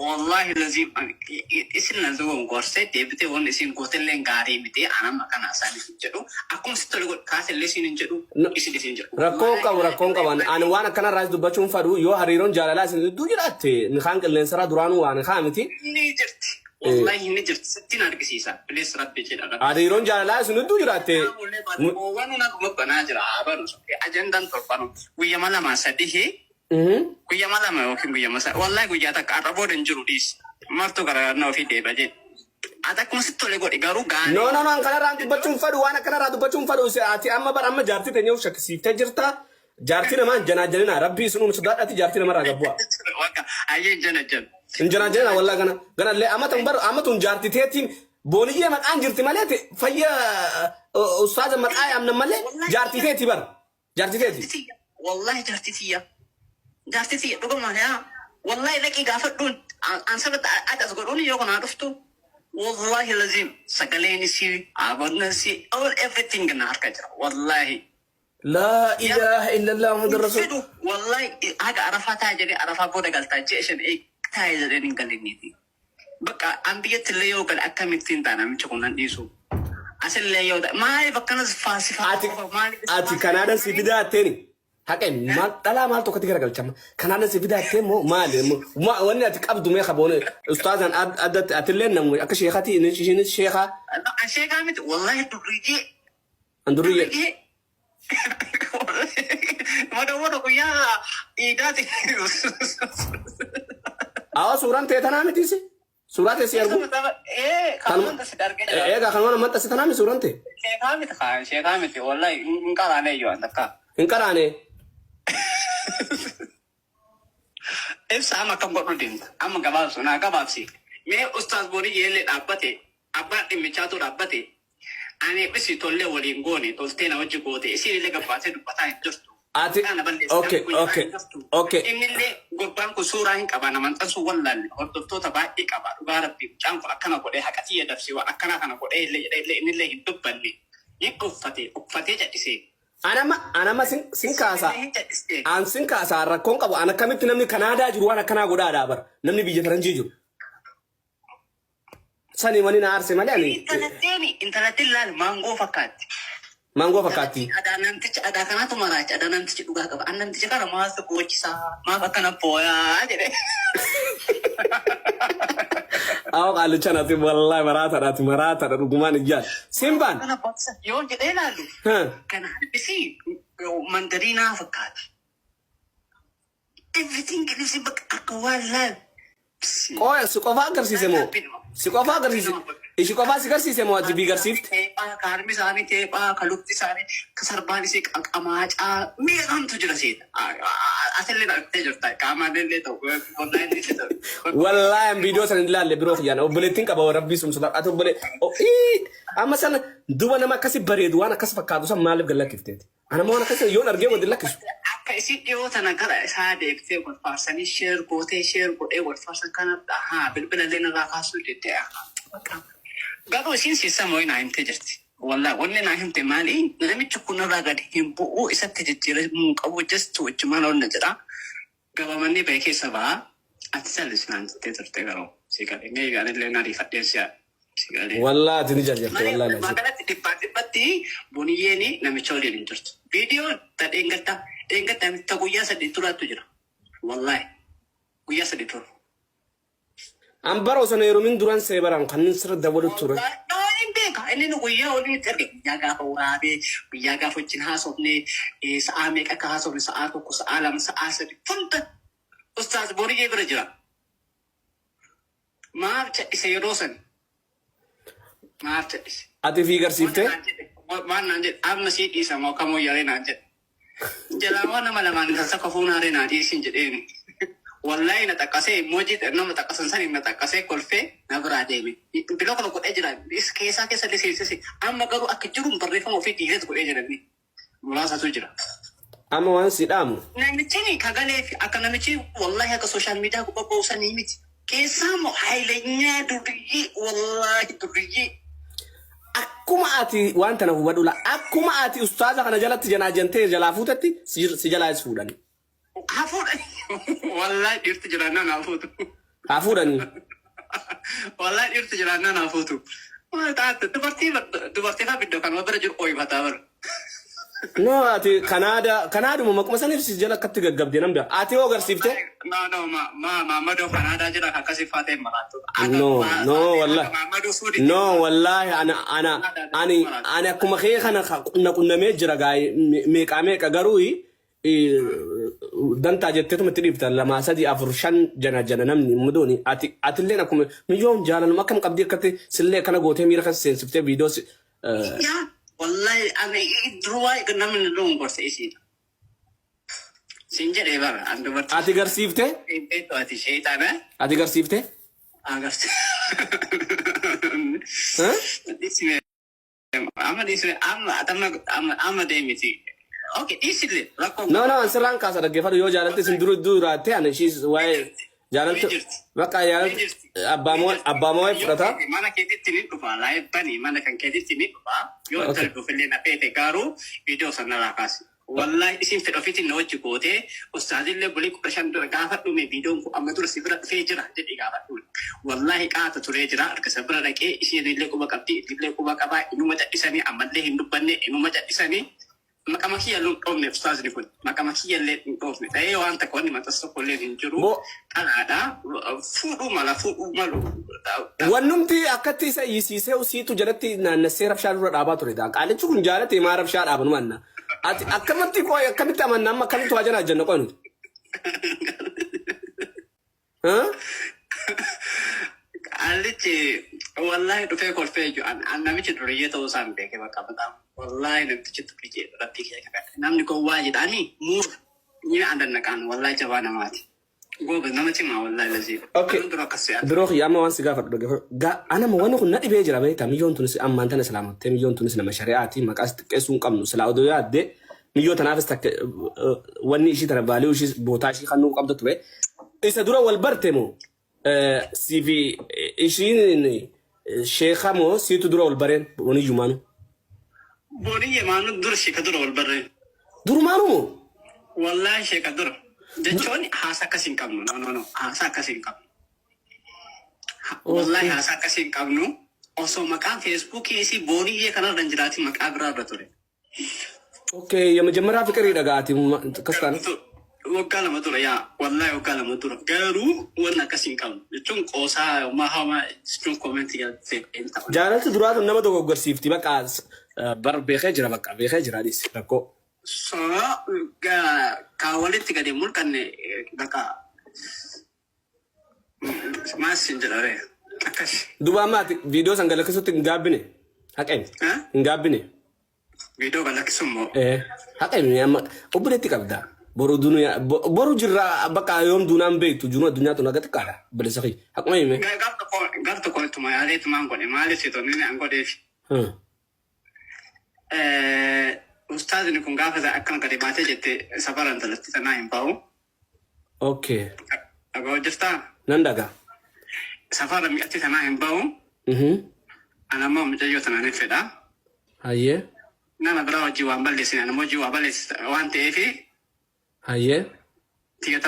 والله لازم اسم نزوم قرصة دبته ون اسم قتل لين قاري متى أنا ما كان أساني سنجرو أكون ستلقى كاس اللي سنجرو اسم سنجرو ركون كمان أنا كان رايز دبتشون فارو يو هريرون جاللا سن دوجرات نخانك اللي سرا درانو وأنا خامتي نجرت والله نجرت ستين أركسيسا بليس رات بيجي هريرون جاللا سن دوجرات وانا نقوم بناجر عبارة أجندة تربانو ويا مالا ما سديه كويا مالا ما وكيم كويا مسا والله كويا تك أربعة رنجروديس مرتو كرا نوفي دبجة أتاك مسيتو لقول إيجارو غان no أنا راند بتشوف فارو وأنا كنا راند بتشوف فارو سأتي أما جارتي تنيو شخصي تجرتا جارتي نمان جنا ربي سنو مسدات أتي جارتي نمان رجبوا أيه جنا والله كنا ليه أما تون جارتي تيتين بونية ما أنجرتي مالتي فيا أستاذ ما أي أمن مالي جارتي تيتي بر جارتي تيتي والله جارتي تيا رقم ما والله لك يقافلون أنسبت أتذكروني يوم عرفتو والله لازم سكالين سي عبرنا سي all everything ناركجا والله لا إله إلا الله محمد رسول والله هذا عرفات هاجري عرفات بودا قالتا جيشن إيه تايزر إني قالني دي بقى أمبية اللي يو قال أكمل تندانا مشكونا نيسو أصل اللي يو ما يبقى ناس فاسفة أتي كندا سيبدا تاني هكذا ما لا ما توقف تكرر كلام كندا سيبدا تيمو ما وانا تكابدو ميخا بونه أستاذ أدت أتلين نمو أكشيخاتي نشين الشيخة الشيخة مت والله دريجي أندريجي ما دورو كويا إيداتي سوران تيتنا متيسي سورات سيارو إيه كمان تسدار كذا إيه كمان ما تسدنا سوران تي شيخة مت والله إنكار عليه يو عندك إنكار عليه إبسا أما كم قرر دين أما كباب سنا كباب سي مي أستاذ بوري يلي أبتي أبتي ميشاتو أبتي أنا بس يطلع ولينغوني تولتنا وجه قوتي يصير لك باتي دبتاين جستو أنا بندس أوكي إن اللي قربان كسورة إنك أبانا من تسوى ولا هرتو تبا إك أبا ربارة بيجان فأكنا قولي حكتي يدفسي وأكنا كنا قولي اللي إن اللي يدبني يكفتي جاتسي أنا ما سينكاسا أنا سينكاسا ركون كابو أنا كميت نمني كندا جرو أنا كنا غدا دابر نمني بيجي ترنجيجو ساني ماني نارسي مالي أنت لا مانغو فكاتي ada kana tu marah ada nanti juga ke anan nanti cara masuk kocisa ma bakana poya jadi أو قالوا كنا تي والله مرات رجمان الجال سيمبان أنا بس يوم جدنا لو كان بسي مندرينا فكات everything اللي سيبك أقوال لا كويس سكوفا كرسي سمو سكوفا كرسي إيش كوفا سكرسي سمو أجي بيجر سيفت كارمي سامي تيبا كلوكتي سامي كسرباني سيك أماج مية كم تجرسيد أصلي تجرتا كامان اللي تو والله اللي تو والله فيديو سندلا اللي بروح يعني وبلتين كبا ربي سمسلا أتو بل أما سنة دوبنا ما كسب بريد وانا كسب كادو سام مالك قال لك كيفتي أنا ما أنا كسب يون أرجع ودي لك كيسي يو تناكرا سادة كتير والفارساني شير كوتي والفارسان كانت بالبلد لنا راقصو تتاع قالوا سيسا موينا هم تجرتي والله وننا هم تمالي نمي تكون راقد هم بقو إسا تجرتي مقابو جستو وجمالا ونجرا قابا مني بيكي سبا أتسالس نان تجرتي قالوا سيقالي مي قالي لنا ريفات يسيا والله تنجر والله ما قالت تباتي بنييني نمي تشولي نجرت فيديو تدينغتا متقويا سديتورا تجرا والله قويا سديتورا أمبارو سنيرو من دوران سيبران كان نصر دبولو تورا ini nukuya oli terke jaga hawabe jaga fucin hasopne saame ka hasopne saako ko saalam saasa di punta ustaz bori je berjira maaf ise yorosan maaf ati figure sifte man nanje am nasi isa mo kamo yare nanje jalawana malaman sa ko funa re na di sinjeni والله نتكاسي موجود إنما نتكاسن سني نتكاسي كلفة نبرة ديمي بلوك لو كنت أجرا بس كيسا كيسا لسه أما قالوا أكجرهم بريفهم وفي تيجي تقول أجرا بي ملاسة تجرا أما وان سيدام نعمتني كعلي في أكنامتي والله هذا السوشيال ميديا كوبا بوسا نيمتي كيسا مو حيلينيا درجي والله درجي أكو ما أتي وان تنا هو بدولا أكو ما أتي أستاذ أنا جلت جناجنتي جلافوتتي سجلا يسودني هفود والله يرتجلنا نافود Hafuudhanii. Wallahi dhirti jiraannaa naafuutu. Dubartii laa biddoo kan bira jiru ooyifataa bara. No, ati Kanaaduma maquma saniif si jala akkatti gaggabdee namda. Ati hoo agarsiifte? No, Mamadoo Kanaadaa jira akkasii faatee maraatu. No, wallahi ana akkuma kee kana qunnamee jira gaa'e meeqa garuu dantaa jetteetuma itti dhiibta 2 3 4 5 jana namni mudooni atillee akkuma milyoon jaalaluma akkam qabdii akkatti sillee kana gootee miira kan seensiftee viidiyoos. Wallahi ana idruwaa namni loon gorsa isiidha. Sinjedhee bara andubartii. Ati garsiifte? Ati sheexana. Ati garsiifte? Amma deemiti. Okay, easily. No, ansirraan kaasa dhaggeeffatu yoo jaalalte sin duraatte ana ishiis waa'ee jaalaltu bakka jaalaltu abbaa moo fudhata. Mana keetitti ni dhufa laayibbanii mana kan keetitti ni dhufa yoo darbuufillee na feete garuu viidiyoo sanarraa kaasi. Wallahi isin fedha ofiitiin na wajji gootee ustaazillee bulii 15 dura gaafa dhume viidiyoon kun amma dura si bira dhufee jira jedhee gaafa dhume. Wallahi qaata turee jira harkisa bira dhaqee isiinillee quba qabdi illee quba qabaa inuma cadhisanii ammallee hin dubbanne inuma cadhisanii. Makamaki yalun dhofne ustaazni kun makamaki yalle dhofne ta'ee waan takka wanni matas tokko illee hin jiru kanaadha fuudhuu malu wannumti akkatti isa yisiisee usiitu jalatti naannessee rabshaa dura dhaabaa ture daa qaalichi kun jaalate maa rabshaa dhaabanu manna ati akkamitti qoy akkamitti amanna amma akkamitti waajana ajjanna qoy nuti qaalichi wallahi dhufee kolfee jiru namichi duriyyee ta'uu isaan beekee bakka bataam wallahi namtichi duriyyee rabbii kee namni kun waa jedhaanii muur ni andannaqaan wallahi jabaa namaati. Gobe nama cimaa wallahi lazii. Okay. Biroo amma waan si gaafadhu dhaggeeffadhu. Ana ma wanni kun na dhibee jira beektaa miyyoon tunis ammaan tana islaamottee miyyoon tunis nama shari'aati maqaas xiqqeessuu hin qabnu silaa odoo yaadde miyyoo tanaafis takka wanni ishii tana baalee ishii bootaa ishii kannuu qabdu ture. Isa dura wal barte moo CV ishiin sheekha moo siitu dura wal bareen wani jumaanu. Boni yemaanu dura sheekha dura wal bareen. Durumaanu moo? Wallahi sheekha dura. Jechuun haasa akkasii hin qabnu. No. Haasa akkasii hin qabnu. Wallahi haasa akkasii hin qabnu. Osoo maqaan feesbuukii isii booniyyee kanarra hin jiraati maqaa biraa irra ture. Okay, የመጀመሪያ ፍቅር ይደጋati ከስታን waggaa 2 ture yaa wallahi waggaa 2 ture garuu wanni akkasii hin qabnu. Jechuun qoosaa mahama jechuun koomentii galtee ta'u. Jaalalti duraatu nama dogoggorsiifti bakka bar beekee jira bakka beekee jira dhis rakkoo. So walitti gadi mul'anne bakka maas hin jedhare akkas. Duba ammaati viidiyoo san galakkisuutti hin gaabbine haqeen hin gaabbine. Viidiyoo galakkisummoo. Haqeen amma obboleetti qabda. Boru jirra bakka yoom duunaan beektu juunu addunyaa tun agatti qaadha bilisa kee akkuma hime. Gaaf tokko ittuma yaaleetumaan godhe maaliif seetonni an godheef. Ustaazni kun gaafa akkana gadi baatee jette safaran talatti sanaa hin bahu. Okay. Dhaga'uu jirtaa? Nan dhagaa. Safara mi'atti sanaa hin bahu. Anammoo mucayyoo sanaan hin fedha. Hayyee. Nama biraa hojii waan balleessin anammoo hojii waa balleessi waan ta'eefi. Hayyee. Tiga